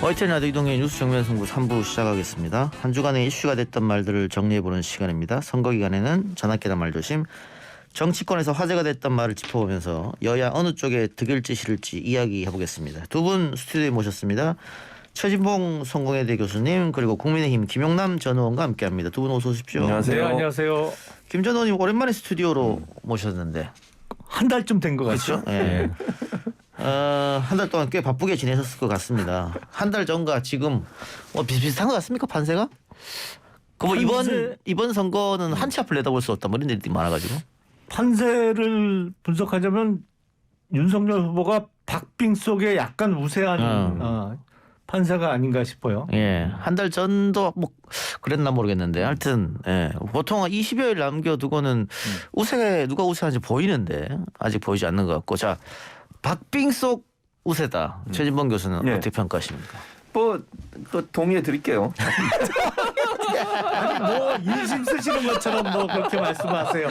YTN 라디오 이동의 뉴스 정면 승부 3부 시작하겠습니다. 한 주간의 이슈가 됐던 말들을 정리해보는 시간입니다. 선거 기간에는 전학계단 말조심, 정치권에서 화제가 됐던 말을 짚어보면서 여야 어느 쪽에 득일지 실을지 이야기해보겠습니다. 두 분 스튜디오에 모셨습니다. 최진봉 성공회대 교수님 그리고 국민의힘 김용남 전 의원과 함께합니다. 두 분 어서 오십시오. 안녕하세요. 네, 안녕하세요. 김 전 의원님 오랜만에 스튜디오로 모셨는데 한 달쯤 된 것 같죠? 그렇죠? 예. 한 달 동안 꽤 바쁘게 지내셨을 것 같습니다. 한 달 전과 지금 비슷비슷한 것 같습니까? 판세가? 그 이번 선거는 한 치 앞을 내다볼 수 없다. 뭐 이런 일들이 많아가지고. 판세를 분석하자면 윤석열 후보가 박빙 속에 약간 우세한 판세가 아닌가 싶어요. 예, 한 달 전도 뭐 그랬나 모르겠는데, 하여튼 보통 20여일 남겨두고는 누가 우세한지 보이는데 아직 보이지 않는 것 같고, 자 박빙 속 우세다. 최진봉 교수는 어떻게 평가하십니까? 또 동의해 드릴게요. 아니 뭐 인심 쓰시는 것처럼 뭐 그렇게 말씀하세요.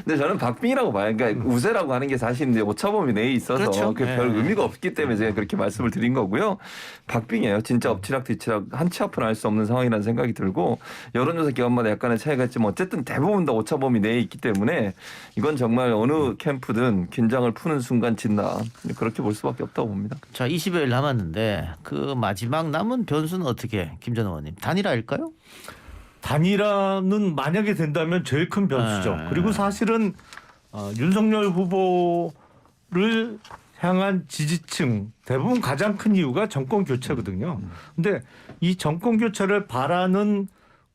근데 저는 박빙이라고 봐요. 그러니까 우세라고 하는 게 사실 이제 오차범위 내에 있어서 그렇죠. 별 의미가 없기 때문에 제가 그렇게 말씀을 드린 거고요. 박빙이에요. 진짜 엎치락 뒤치락 한 치 앞을 알 수 없는 상황이라는 생각이 들고, 여론조사 기관마다 약간의 차이가 있지만 어쨌든 대부분 다 오차범위 내에 있기 때문에 이건 정말 어느 캠프든 긴장을 푸는 순간 진다. 그렇게 볼 수밖에 없다고 봅니다. 자 20여일 남았는데 그 마지막 남은 변수는 어떻게, 김 전 의원님 단일화일까요? 단일화는 만약에 된다면 제일 큰 변수죠. 그리고 사실은 윤석열 후보를 향한 지지층 대부분 가장 큰 이유가 정권 교체거든요. 근데 이 정권 교체를 바라는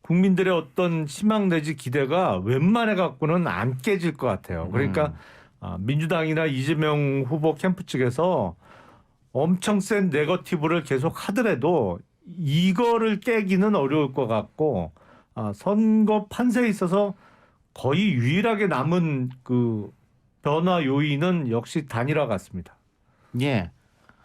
국민들의 어떤 희망 내지 기대가 웬만해 갖고는 안 깨질 것 같아요. 그러니까 민주당이나 이재명 후보 캠프 측에서 엄청 센 네거티브를 계속 하더라도 이거를 깨기는 어려울 것 같고, 선거 판세에 있어서 거의 유일하게 남은 그 변화 요인은 역시 단일화 같습니다. 예,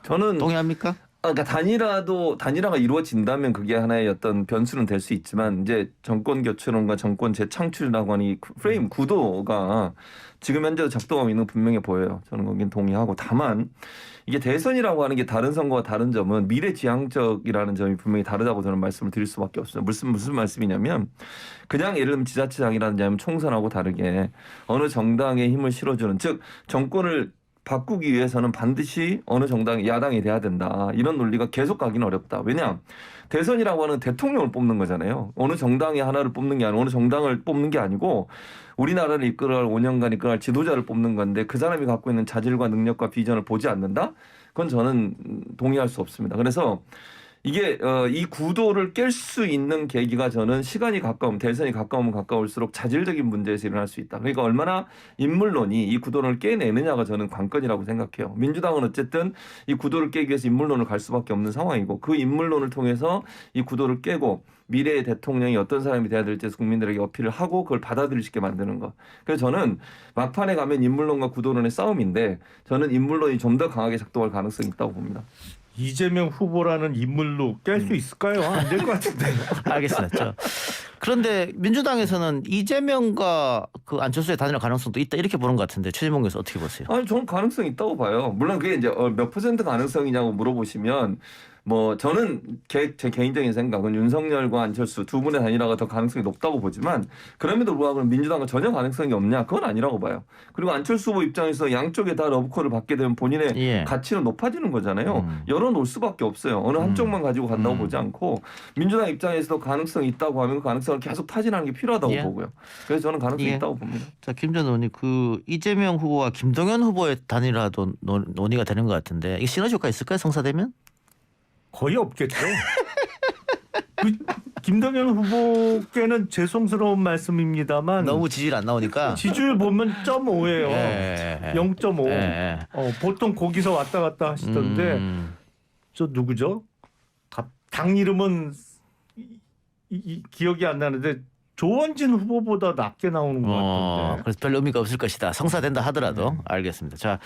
저는 동의합니까? 그러니까 단일화가 이루어진다면 그게 하나의 어떤 변수는 될 수 있지만, 이제 정권 교체론과 정권 재창출이라고 하는 이 프레임 구도가 지금 현재 작동하고 있는 건 분명해 보여요. 저는 거긴 동의하고, 다만 이게 대선이라고 하는 게 다른 선거와 다른 점은 미래지향적이라는 점이 분명히 다르다고 저는 말씀을 드릴 수밖에 없어요. 무슨 말씀이냐면, 그냥 예를 들면 지자체장이라든지 아니면 총선하고 다르게 어느 정당에 힘을 실어주는, 즉 정권을 바꾸기 위해서는 반드시 어느 정당이 야당이 돼야 된다. 이런 논리가 계속 가기는 어렵다. 왜냐? 대선이라고 하는 대통령을 뽑는 거잖아요. 어느 정당의 하나를 뽑는 게 아니고, 어느 정당을 뽑는 게 아니고 우리나라를 이끌어갈 5년간 이끌어갈 지도자를 뽑는 건데, 그 사람이 갖고 있는 자질과 능력과 비전을 보지 않는다? 그건 저는 동의할 수 없습니다. 그래서 이게 이 구도를 깰 수 있는 계기가, 저는 시간이 가까우면, 대선이 가까우면 가까울수록 자질적인 문제에서 일어날 수 있다. 그러니까 얼마나 인물론이 이 구도를 깨내느냐가 저는 관건이라고 생각해요. 민주당은 어쨌든 이 구도를 깨기 위해서 인물론을 갈 수밖에 없는 상황이고, 그 인물론을 통해서 이 구도를 깨고 미래의 대통령이 어떤 사람이 돼야 될지 국민들에게 어필을 하고 그걸 받아들일 수 있게 만드는 것. 그래서 저는 막판에 가면 인물론과 구도론의 싸움인데, 저는 인물론이 좀 더 강하게 작동할 가능성이 있다고 봅니다. 이재명 후보라는 인물로 깰 수 있을까요? 안 될 것 같은데. 알겠습니다. 그런데 민주당에서는 이재명과 그 안철수의 단일화 가능성도 있다 이렇게 보는 것 같은데, 최진봉 교수 어떻게 보세요? 아니, 저는 가능성이 있다고 봐요. 물론 그게 이제 몇 퍼센트 가능성이냐고 물어보시면, 뭐 저는 제 개인적인 생각은 윤석열과 안철수 두 분의 단일화가 더 가능성이 높다고 보지만, 그럼에도 불구하고 민주당은 전혀 가능성이 없냐? 그건 아니라고 봐요. 그리고 안철수 후보 입장에서 양쪽에 다 러브콜을 받게 되면 본인의 가치는 높아지는 거잖아요. 열어놓을 수밖에 없어요. 어느 한쪽만 가지고 간다고 보지 않고, 민주당 입장에서도 가능성이 있다고 하면 그 가능성을 계속 타진하는 게 필요하다고 보고요. 그래서 저는 가능성이 있다고 봅니다. 자, 김 전 의원님, 그 이재명 후보와 김동연 후보의 단일화도 논의가 되는 것 같은데, 이게 시너지 효과 있을까요? 성사되면? 거의 없겠죠. 김동연 후보께는 죄송스러운 말씀입니다만 너무 지지율 안 나오니까 지지율 보면 0.5예요. 0.5. 보통 거기서 왔다 갔다 하시던데 저 누구죠? 당 이름은 기억이 안 나는데 조원진 후보보다 낮게 나오는 것 같은데. 그래서 별 의미가 없을 것이다. 성사된다 하더라도. 알겠습니다. 자,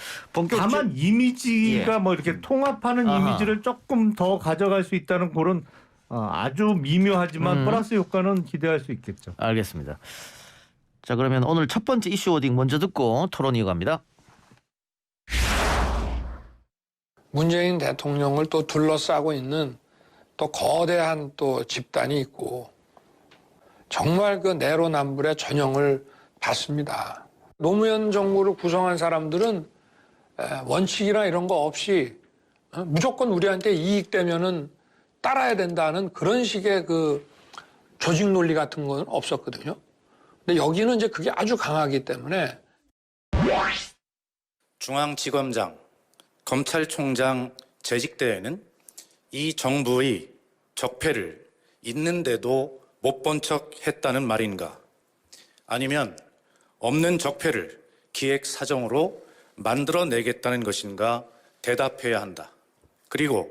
다만 이미지가 뭐 이렇게 통합하는 이미지를 조금 더 가져갈 수 있다는 그런 아주 미묘하지만 플러스 효과는 기대할 수 있겠죠. 알겠습니다. 자, 그러면 오늘 첫 번째 이슈 워딩 먼저 듣고 토론 이어갑니다. 문재인 대통령을 또 둘러싸고 있는 또 거대한 또 집단이 있고 정말 그 내로남불의 전형을 봤습니다. 노무현 정부를 구성한 사람들은 원칙이나 이런 거 없이 무조건 우리한테 이익되면은 따라야 된다는 그런 식의 그 조직 논리 같은 건 없었거든요. 근데 여기는 이제 그게 아주 강하기 때문에 중앙지검장, 검찰총장 재직대에는 이 정부의 적폐를 있는데도 못 본 척 했다는 말인가? 아니면 없는 적폐를 기획사정으로 만들어내겠다는 것인가 대답해야 한다. 그리고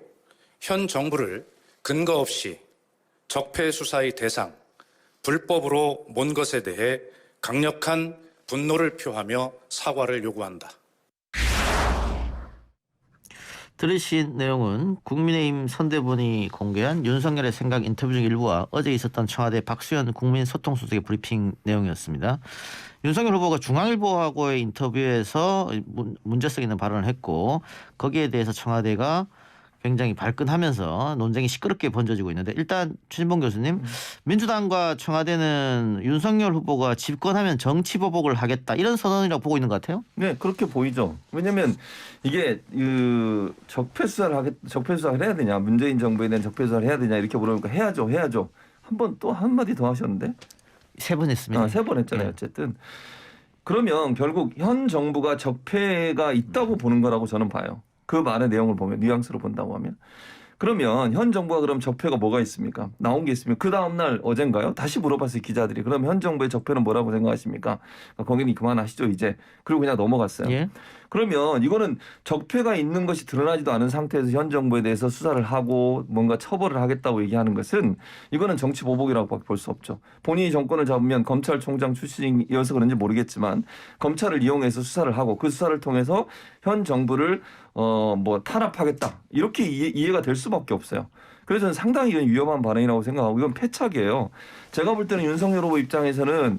현 정부를 근거 없이 적폐 수사의 대상, 불법으로 몬 것에 대해 강력한 분노를 표하며 사과를 요구한다. 들으신 내용은 국민의힘 선대본이 공개한 윤석열의 생각 인터뷰 중 일부와 어제 있었던 청와대 박수현 국민소통수석의 브리핑 내용이었습니다. 윤석열 후보가 중앙일보하고의 인터뷰에서 문제성 있는 발언을 했고 거기에 대해서 청와대가 굉장히 발끈하면서 논쟁이 시끄럽게 번져지고 있는데 일단 최진봉 교수님 민주당과 청와대는 윤석열 후보가 집권하면 정치보복을 하겠다 이런 선언이라고 보고 있는 것 같아요. 네, 그렇게 보이죠. 왜냐하면 이게 그 적폐 수사를 해야 되냐, 문재인 정부에 대한 적폐 수사를 해야 되냐 이렇게 물어보니까 해야죠. 한 번 또 한마디 더 하셨는데 3번 했습니다. 3번 했잖아요. 어쨌든 그러면 결국 현 정부가 적폐가 있다고 보는 거라고 저는 봐요. 그 말의 내용을 보면 뉘앙스로 본다고 하면 그러면 현 정부가 그럼 적폐가 뭐가 있습니까? 나온 게 있으면 그 다음날 어젠가요? 다시 물어봤어요 기자들이. 그럼 현 정부의 적폐는 뭐라고 생각하십니까? 거기는 그만하시죠 이제. 그리고 그냥 넘어갔어요. 예. 그러면 이거는 적폐가 있는 것이 드러나지도 않은 상태에서 현 정부에 대해서 수사를 하고 뭔가 처벌을 하겠다고 얘기하는 것은 이거는 정치 보복이라고 볼 수 없죠. 본인이 정권을 잡으면 검찰총장 출신이어서 그런지 모르겠지만 검찰을 이용해서 수사를 하고 그 수사를 통해서 현 정부를 탄압하겠다 이렇게 이해가 될 수밖에 없어요. 그래서 저는 상당히 이건 위험한 발언이라고 생각하고 이건 패착이에요. 제가 볼 때는 윤석열 후보 입장에서는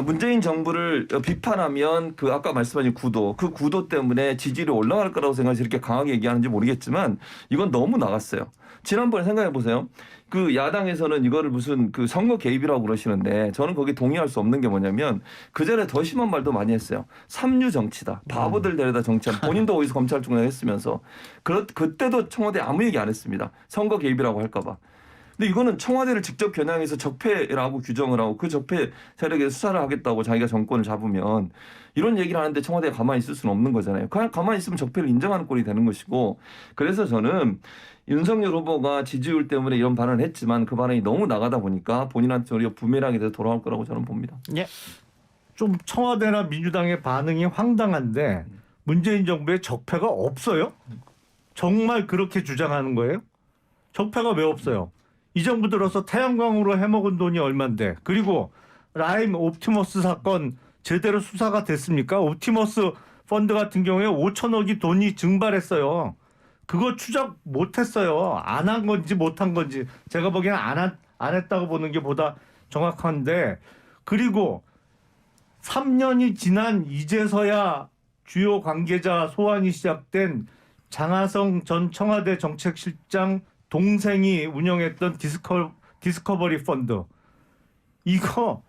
문재인 정부를 비판하면 그 아까 말씀하신 구도, 그 구도 때문에 지지율이 올라갈 거라고 생각해서 이렇게 강하게 얘기하는지 모르겠지만 이건 너무 나갔어요. 지난번에 생각해 보세요. 그 야당에서는 이거를 무슨 그 선거 개입이라고 그러시는데 저는 거기 동의할 수 없는 게 뭐냐면 그 전에 더 심한 말도 많이 했어요. 삼류 정치다. 바보들 데려다 정치한. 본인도 어디서 검찰총장 했으면서 그때도 청와대 아무 얘기 안 했습니다. 선거 개입이라고 할까 봐. 근데 이거는 청와대를 직접 겨냥해서 적폐라고 규정을 하고 그 적폐 세력에 수사를 하겠다고 자기가 정권을 잡으면 이런 얘기를 하는데 청와대가 가만히 있을 수는 없는 거잖아요. 그냥 가만히 있으면 적폐를 인정하는 꼴이 되는 것이고 그래서 저는 윤석열 후보가 지지율 때문에 이런 발언을 했지만 그 발언이 너무 나가다 보니까 본인한테 오히려 부메랑이 돼서 돌아올 거라고 저는 봅니다. 예. 좀 청와대나 민주당의 반응이 황당한데 문재인 정부에 적폐가 없어요? 정말 그렇게 주장하는 거예요? 적폐가 왜 없어요? 이 정부 들어서 태양광으로 해먹은 돈이 얼만데 그리고 라임 옵티머스 사건 제대로 수사가 됐습니까? 옵티머스 펀드 같은 경우에 5천억이 돈이 증발했어요. 그거 추적 못했어요. 안 한 건지 못한 건지 제가 보기에는 안 했다고 보는 게 보다 정확한데 그리고 3년이 지난 이제서야 주요 관계자 소환이 시작된 장하성 전 청와대 정책실장 동생이 운영했던 디스커버리 펀드 이거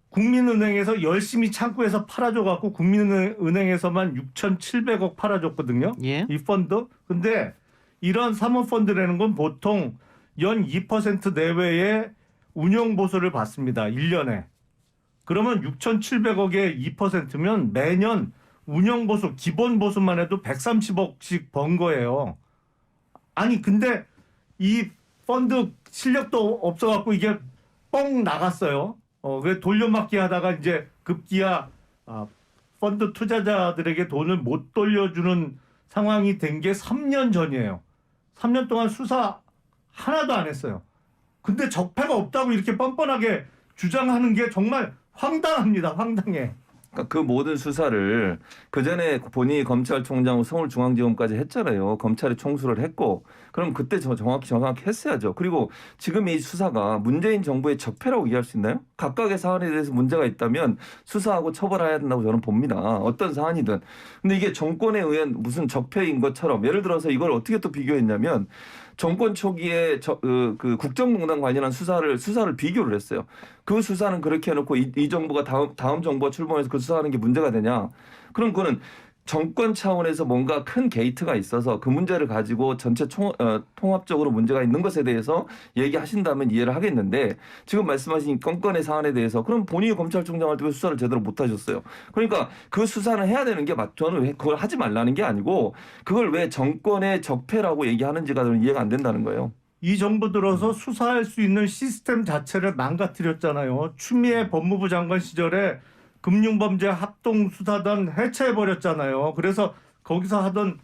국민은행에서 열심히 창구에서 팔아줘갖고 국민은행에서만 6,700억 팔아줬거든요. 예. 이 펀드. 근데 이런 사모펀드라는 건 보통 연 2% 내외의 운영보수를 받습니다. 1년에. 그러면 6,700억의 2%면 매년 운영보수, 기본보수만 해도 130억씩 번 거예요. 아니 근데 이 펀드 실력도 없어갖고 이게 뻥 나갔어요. 그 돌려막기 하다가 이제 급기야 펀드 투자자들에게 돈을 못 돌려주는 상황이 된 게 3년 전이에요. 3년 동안 수사 하나도 안 했어요. 근데 적폐가 없다고 이렇게 뻔뻔하게 주장하는 게 정말 황당합니다. 황당해. 그러니까 그 모든 수사를 그 전에 본인이 검찰총장으로 서울중앙지검까지 했잖아요. 검찰이 총수를 했고 그럼 그때 정확히 했어야죠. 그리고 지금 이 수사가 문재인 정부의 적폐라고 이해할 수 있나요? 각각의 사안에 대해서 문제가 있다면 수사하고 처벌해야 된다고 저는 봅니다. 어떤 사안이든. 근데 이게 정권에 의한 무슨 적폐인 것처럼 예를 들어서 이걸 어떻게 또 비교했냐면 정권 초기에 그 국정농단 관련한 수사를 비교를 했어요. 그 수사는 그렇게 해놓고 이 정부가 다음 정부가 출범해서 그 수사하는 게 문제가 되냐? 그럼 그거는 정권 차원에서 뭔가 큰 게이트가 있어서 그 문제를 가지고 전체 통합적으로 문제가 있는 것에 대해서 얘기하신다면 이해를 하겠는데 지금 말씀하신 건건의 사안에 대해서 그럼 본인이 검찰총장 할 때 왜 수사를 제대로 못 하셨어요? 그러니까 그 수사는 해야 되는 게 저는 왜 그걸 하지 말라는 게 아니고 그걸 왜 정권의 적폐라고 얘기하는지가 저는 이해가 안 된다는 거예요. 이 정부 들어서 수사할 수 있는 시스템 자체를 망가뜨렸잖아요. 추미애 법무부 장관 시절에 금융범죄 합동수사단 해체해버렸잖아요. 그래서 거기서 하던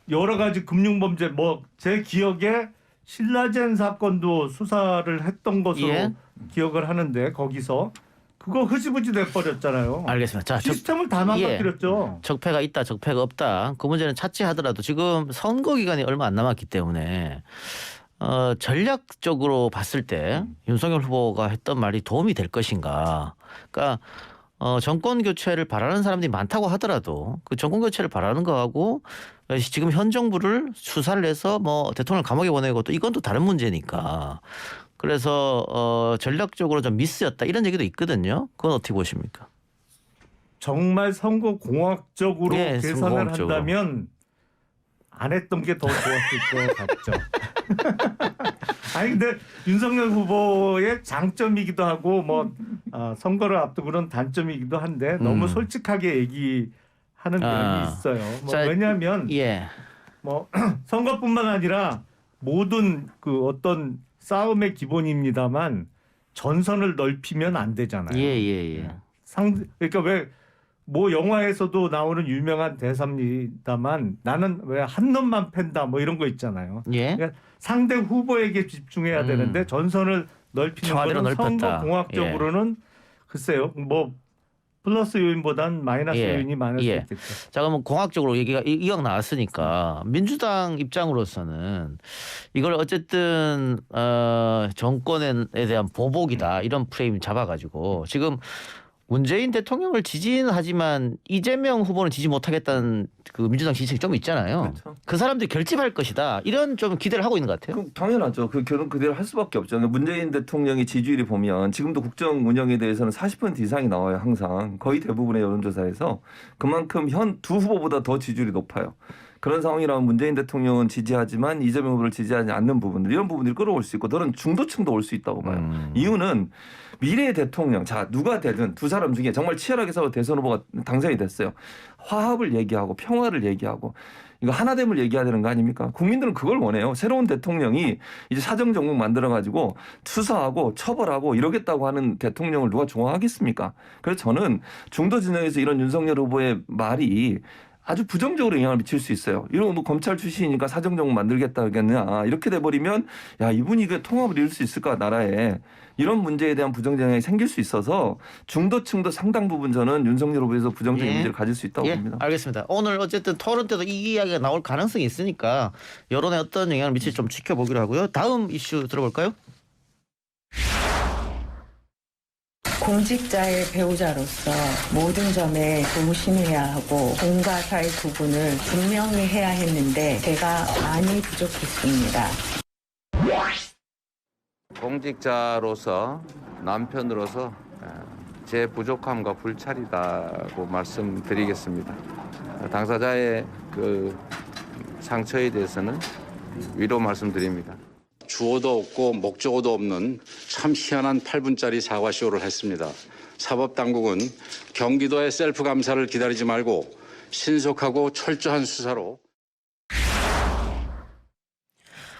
여러 가지 금융범죄 뭐 제 기억에 신라젠 사건도 수사를 했던 것으로 예. 기억을 하는데 거기서 그거 흐지부지 돼버렸잖아요. 알겠습니다. 자, 시스템을 다 망가뜨렸죠. 적폐가 있다, 적폐가 없다. 그 문제는 차치하더라도 지금 선거 기간이 얼마 안 남았기 때문에 전략적으로 봤을 때 윤석열 후보가 했던 말이 도움이 될 것인가. 그러니까 정권 교체를 바라는 사람들이 많다고 하더라도 그 정권 교체를 바라는 거하고 지금 현 정부를 수사를 해서 뭐 대통령 감옥에 보내고 또 이건 또 다른 문제니까. 그래서 전략적으로 좀 미스였다 이런 얘기도 있거든요. 그건 어떻게 보십니까? 정말 선거 공학적으로 예, 계산을 선거공학적으로. 한다면 안 했던 게 더 좋았을 것 같죠. 아니 근데 윤석열 후보의 장점이기도 하고 뭐 선거를 앞두고는 단점이기도 한데 너무 솔직하게 얘기하는 면이 있어요. 뭐 자, 왜냐하면 예. 뭐 선거뿐만 아니라 모든 그 어떤 싸움의 기본입니다만 전선을 넓히면 안 되잖아요. 예. 그러니까 왜 뭐 영화에서도 나오는 유명한 대사입니다만 나는 왜 한 놈만 팬다 뭐 이런 거 있잖아요. 예. 그러니까 상대 후보에게 집중해야 되는데 전선을 넓히는 청와대로 거는 넓혔다. 선거 공학적으로는 글쎄요. 뭐 플러스 요인보단 마이너스 예. 요인이 많을 예. 수 있겠죠. 자 그러면 공학적으로 얘기가 이왕 나왔으니까 민주당 입장으로서는 이걸 어쨌든 정권에 대한 보복이다 이런 프레임 잡아가지고 지금 문재인 대통령을 지지는 하지만 이재명 후보는 지지 못하겠다는 그 민주당 지지층이 좀 있잖아요. 그렇죠. 그 사람들이 결집할 것이다. 이런 좀 기대를 하고 있는 것 같아요. 당연하죠. 그 결론 그대로 할 수밖에 없죠. 그러니까 문재인 대통령의 지지율이 보면 지금도 국정 운영에 대해서는 40% 이상이 나와요. 항상 거의 대부분의 여론조사에서 그만큼 현 두 후보보다 더 지지율이 높아요. 그런 상황이라면 문재인 대통령은 지지하지만 이재명 후보를 지지하지 않는 부분들 이런 부분들이 끌어올 수 있고 저는 중도층도 올 수 있다고 봐요. 이유는 미래의 대통령 자 누가 되든 두 사람 중에 정말 치열하게 싸워 대선 후보가 당선이 됐어요. 화합을 얘기하고 평화를 얘기하고 이거 하나됨을 얘기해야 되는 거 아닙니까? 국민들은 그걸 원해요. 새로운 대통령이 이제 사정정국 만들어가지고 수사하고 처벌하고 이러겠다고 하는 대통령을 누가 좋아하겠습니까? 그래서 저는 중도 진영에서 이런 윤석열 후보의 말이 아주 부정적으로 영향을 미칠 수 있어요. 이런 뭐 검찰 출신이니까 사정정국 만들겠다 하겠냐 이렇게 돼버리면 야 이분이 그 통합을 이룰 수 있을까 나라에 이런 문제에 대한 부정적용이 생길 수 있어서 중도층도 상당 부분 저는 윤석열 후보에서 부정적인 문제를 가질 수 있다고 봅니다. 알겠습니다. 오늘 어쨌든 토론 때도 이 이야기가 나올 가능성이 있으니까 여론에 어떤 영향을 미칠지 좀 지켜보기로 하고요. 다음 이슈 들어볼까요? 공직자의 배우자로서 모든 점에 조심해야 하고 공과 사의 구분을 분명히 해야 했는데 제가 많이 부족했습니다. 공직자로서 남편으로서 제 부족함과 불찰이라고 말씀드리겠습니다. 당사자의 그 상처에 대해서는 위로 말씀드립니다. 주어도 없고 목적어도 없는 참 희한한 8분짜리 사과쇼를 했습니다. 사법당국은 경기도의 셀프 감사를 기다리지 말고 신속하고 철저한 수사로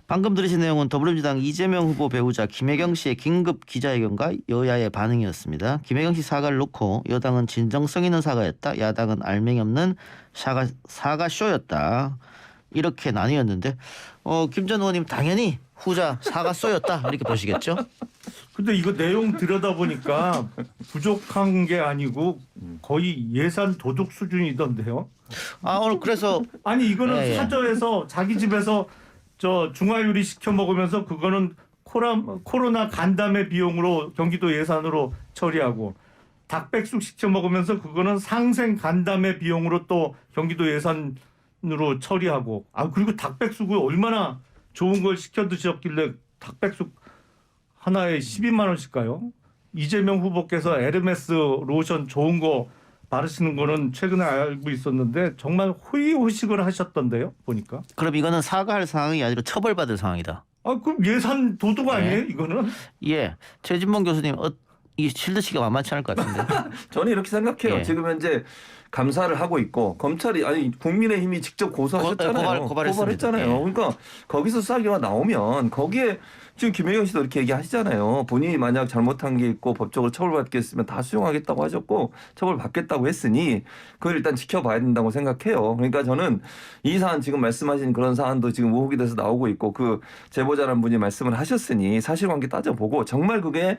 방금 들으신 내용은 더불어민주당 이재명 후보 배우자 김혜경 씨의 긴급 기자회견과 여야의 반응이었습니다. 김혜경 씨 사과를 놓고 여당은 진정성 있는 사과였다. 야당은 알맹이 없는 사과쇼였다. 이렇게 나뉘었는데 김 전 의원님 당연히 후자 사가 쏘였다 이렇게 보시겠죠? 근데 이거 내용 들여다보니까 부족한 게 아니고 거의 예산 도둑 수준이던데요. 아 오늘 그래서 아니 이거는 예, 예. 사저에서 자기 집에서 저 중화요리 시켜 먹으면서 그거는 코로나 간담회 비용으로 경기도 예산으로 처리하고 닭백숙 시켜 먹으면서 그거는 상생 간담회 비용으로 또 경기도 예산으로 처리하고 아 그리고 닭백숙을 얼마나 좋은 걸 시켜 드셨길래 닭백숙 하나에 12만 원씩가요? 이재명 후보께서 에르메스 로션 좋은 거 바르시는 거는 최근에 알고 있었는데 정말 호의호식을 하셨던데요, 보니까. 그럼 이거는 사과할 상황이 아니라 처벌받을 상황이다. 아, 그럼 예산 도둑 아니에요, 이거는? 예, 최진봉 교수님 이게 실드치기가 만만치 않을 것 같은데. 저는 이렇게 생각해요. 예. 지금 현재 감사를 하고 있고 검찰이 아니 국민의힘이 직접 고소하셨잖아요. 고발했습니다. 예. 그러니까 거기서 수사기가 나오면 거기에 지금 김혜경 씨도 이렇게 얘기하시잖아요. 본인이 만약 잘못한 게 있고 법적으로 처벌받겠으면 다 수용하겠다고 하셨고 처벌받겠다고 했으니 그걸 일단 지켜봐야 된다고 생각해요. 그러니까 저는 이 사안 지금 말씀하신 그런 사안도 지금 의혹이 돼서 나오고 있고 그 제보자란 분이 말씀을 하셨으니 사실관계 따져보고 정말 그게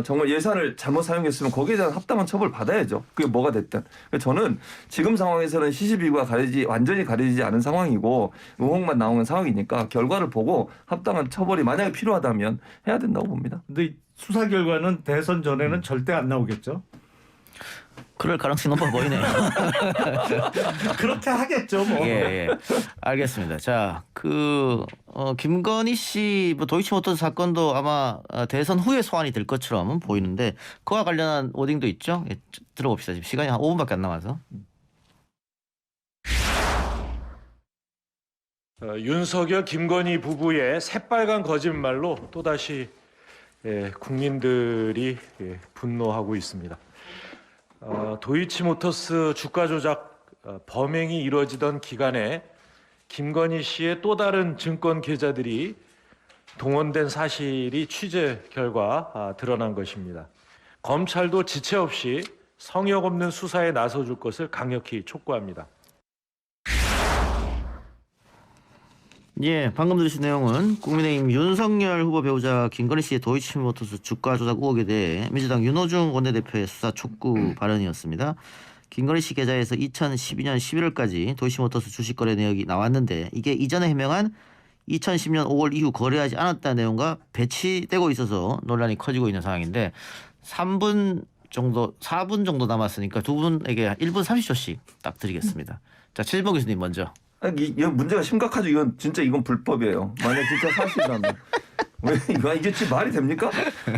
정말 예산을 잘못 사용했으면 거기에 대한 합당한 처벌 받아야죠. 그게 뭐가 됐든. 저는 지금 상황에서는 시시비가 완전히 가려지지 않은 상황이고 의혹만 나오는 상황이니까 결과를 보고 합당한 처벌이 만약에 필요하다면 해야 된다고 봅니다. 근데 수사 결과는 대선 전에는 절대 안 나오겠죠? 그럴 가능성이 높아 보이네요. 그렇게 하겠죠, 뭐. 예, 예. 알겠습니다. 자, 김건희 씨 도이치모터스 사건도 아마 대선 후에 소환이 될 것처럼 보이는데 그와 관련한 워딩도 있죠. 예, 들어봅시다. 지금 시간이 한 5분밖에 안 남아서. 윤석열, 김건희 부부의 새빨간 거짓말로 또다시 국민들이 분노하고 있습니다. 도이치모터스 주가 조작 범행이 이루어지던 기간에 김건희 씨의 또 다른 증권 계좌들이 동원된 사실이 취재 결과 드러난 것입니다. 검찰도 지체 없이 성역 없는 수사에 나서줄 것을 강력히 촉구합니다. 예, 방금 들으신 내용은 국민의힘 윤석열 후보 배우자 김건희 씨의 도이치모터스 주가 조작 의혹에 대해 민주당 윤호중 원내대표의 수사 촉구 발언이었습니다. 김건희 씨 계좌에서 2012년 11월까지 도이치모터스 주식 거래 내역이 나왔는데 이게 이전에 해명한 2010년 5월 이후 거래하지 않았다는 내용과 배치되고 있어서 논란이 커지고 있는 상황인데 4분 정도 남았으니까 두 분에게 1분 30초씩 딱 드리겠습니다. 자, 최진봉 교수님 먼저. 이 문제가 심각하죠. 이건 불법이에요. 만약 진짜 사실이라면. 왜 이게 지금 말이 됩니까?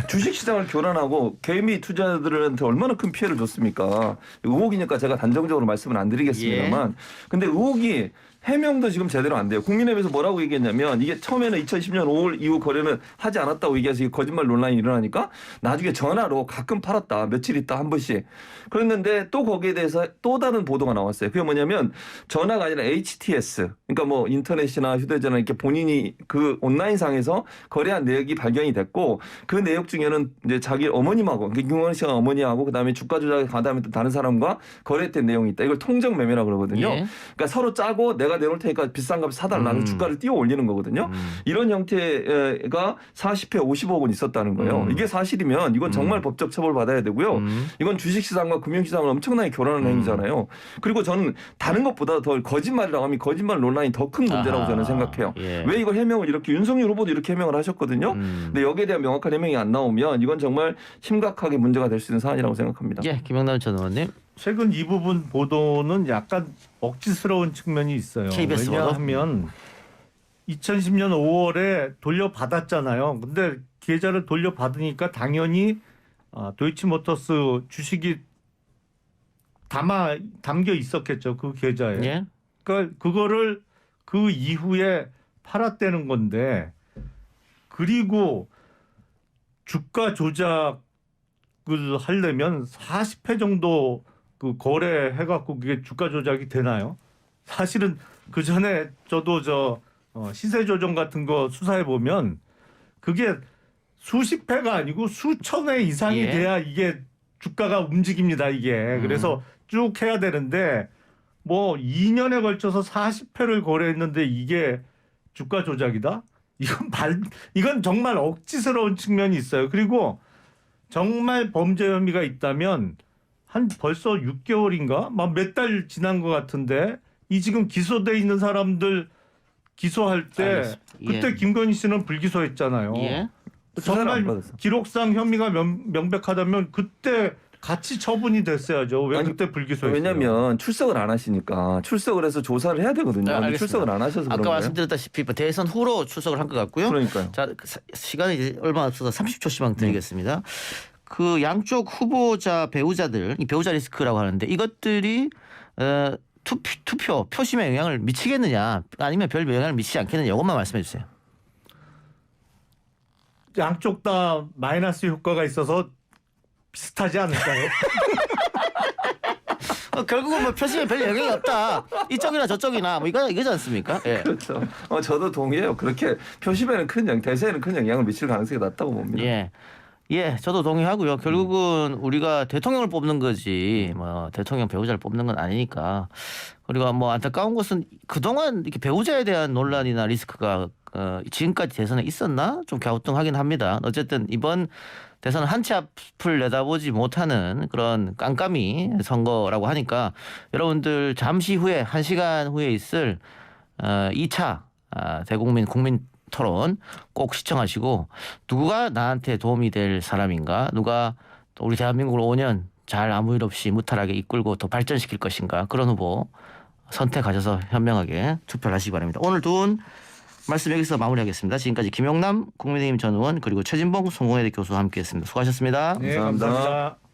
주식시장을 교란하고 개미 투자자들한테 얼마나 큰 피해를 줬습니까? 의혹이니까 제가 단정적으로 말씀을 안 드리겠습니다만. 근데 의혹이 해명도 지금 제대로 안 돼요. 국민의힘에서 뭐라고 얘기했냐면 이게 처음에는 2010년 5월 이후 거래는 하지 않았다고 얘기해서 이게 거짓말 논란이 일어나니까 나중에 전화로 가끔 팔았다. 며칠 있다 한 번씩. 그랬는데 또 거기에 대해서 또 다른 보도가 나왔어요. 그게 뭐냐면 전화가 아니라 HTS. 그러니까 뭐 인터넷이나 휴대전화 이렇게 본인이 그 온라인상에서 거래한 내역이 발견이 됐고 그 내역 중에는 이제 자기 어머님하고 김건희 씨가 어머니하고 그다음에 주가 조작에 가담했던 다른 사람과 거래했던 내용이 있다. 이걸 통정 매매라고 그러거든요. 예. 그러니까 서로 짜고 내가 내놓을 테니까 비싼 값 사달라는 주가를 띄워 올리는 거거든요. 이런 형태가 40회 50억 원 있었다는 거예요. 이게 사실이면 이건 정말 법적 처벌 받아야 되고요. 이건 주식시장과 금융시장을 엄청나게 교란하는 행위잖아요. 그리고 저는 다른 것보다 더 거짓말이라고 하면 거짓말 논란이 더 큰 문제라고 저는 생각해요. 예. 왜 이걸 해명을 이렇게 윤석열 후보도 이렇게 해명을 하셨거든요. 근데 여기에 대한 명확한 해명이 안 나오면 이건 정말 심각하게 문제가 될 수 있는 사안이라고 생각합니다. 예, 김영남 전 의원님. 최근 이 부분 보도는 약간 억지스러운 측면이 있어요. KBS 보도? 왜냐하면 2010년 5월에 돌려받았잖아요. 근데 계좌를 돌려받으니까 당연히 도이치모터스 주식이 담겨 있었겠죠. 그 계좌에. 예. 그러니까 그거를 그 이후에 팔았다는 건데 그리고 주가 조작을 하려면 40회 정도 그 거래해갖고 그게 주가 조작이 되나요? 사실은 그 전에 저도 시세 조정 같은 거 수사해 보면 그게 수십 회가 아니고 수천 회 이상이 예. 돼야 이게 주가가 움직입니다. 이게 그래서 쭉 해야 되는데 뭐 2년에 걸쳐서 40회를 거래했는데 이게 주가 조작이다? 이건 정말 억지스러운 측면이 있어요. 그리고 정말 범죄 혐의가 있다면 한 벌써 6개월인가 막 몇 달 지난 것 같은데 이 지금 기소돼 있는 사람들 기소할 때 알겠습니다. 그때 예. 김건희 씨는 불기소했잖아요. 예. 수사를 안 정말 받았어. 기록상 혐의가 명백하다면 그때 같이 처분이 됐어야죠. 왜 아니, 그때 불기소했어요? 왜냐면 출석을 안 하시니까 출석을 해서 조사를 해야 되거든요. 근데 알겠습니다. 출석을 안 하셔서 그런 아까 거예요. 말씀드렸다시피 대선 후로 출석을 한 것 같고요. 그러니까요. 자, 시간이 이제 얼마 없어서 30초씩만 드리겠습니다. 그 양쪽 후보자 배우자들, 이 배우자 리스크라고 하는데 이것들이 투표 표심에 영향을 미치겠느냐 아니면 별 영향을 미치지 않겠느냐 이것만 말씀해 주세요. 양쪽 다 마이너스 효과가 있어서 비슷하지 않을까요? 결국은 뭐 표심에 별 영향이 없다. 이쪽이나 저쪽이나 뭐 이거지 않습니까? 예. 그렇죠. 저도 동의해요. 그렇게 표심에는 대세에는 큰 영향을 미칠 가능성이 낮다고 봅니다. 예. 예, 저도 동의하고요. 결국은 우리가 대통령을 뽑는 거지, 뭐 대통령 배우자를 뽑는 건 아니니까. 그리고 뭐 안타까운 것은 그동안 이렇게 배우자에 대한 논란이나 리스크가 지금까지 대선에 있었나 좀 갸우뚱하긴 합니다. 어쨌든 이번 대선은 한 치 앞을 내다보지 못하는 그런 깜깜이 선거라고 하니까 여러분들 잠시 후에 1시간 후에 있을 2차 대국민 국민 토론 꼭 시청하시고 누가 나한테 도움이 될 사람인가, 누가 우리 대한민국을 5년 잘 아무 일 없이 무탈하게 이끌고 더 발전시킬 것인가, 그런 후보 선택하셔서 현명하게 투표를 하시기 바랍니다. 오늘 두 분 말씀 여기서 마무리하겠습니다. 지금까지 김용남 국민의힘 전 의원 그리고 최진봉 성공회대 교수와 함께했습니다. 수고하셨습니다. 네, 감사합니다. 감사합니다.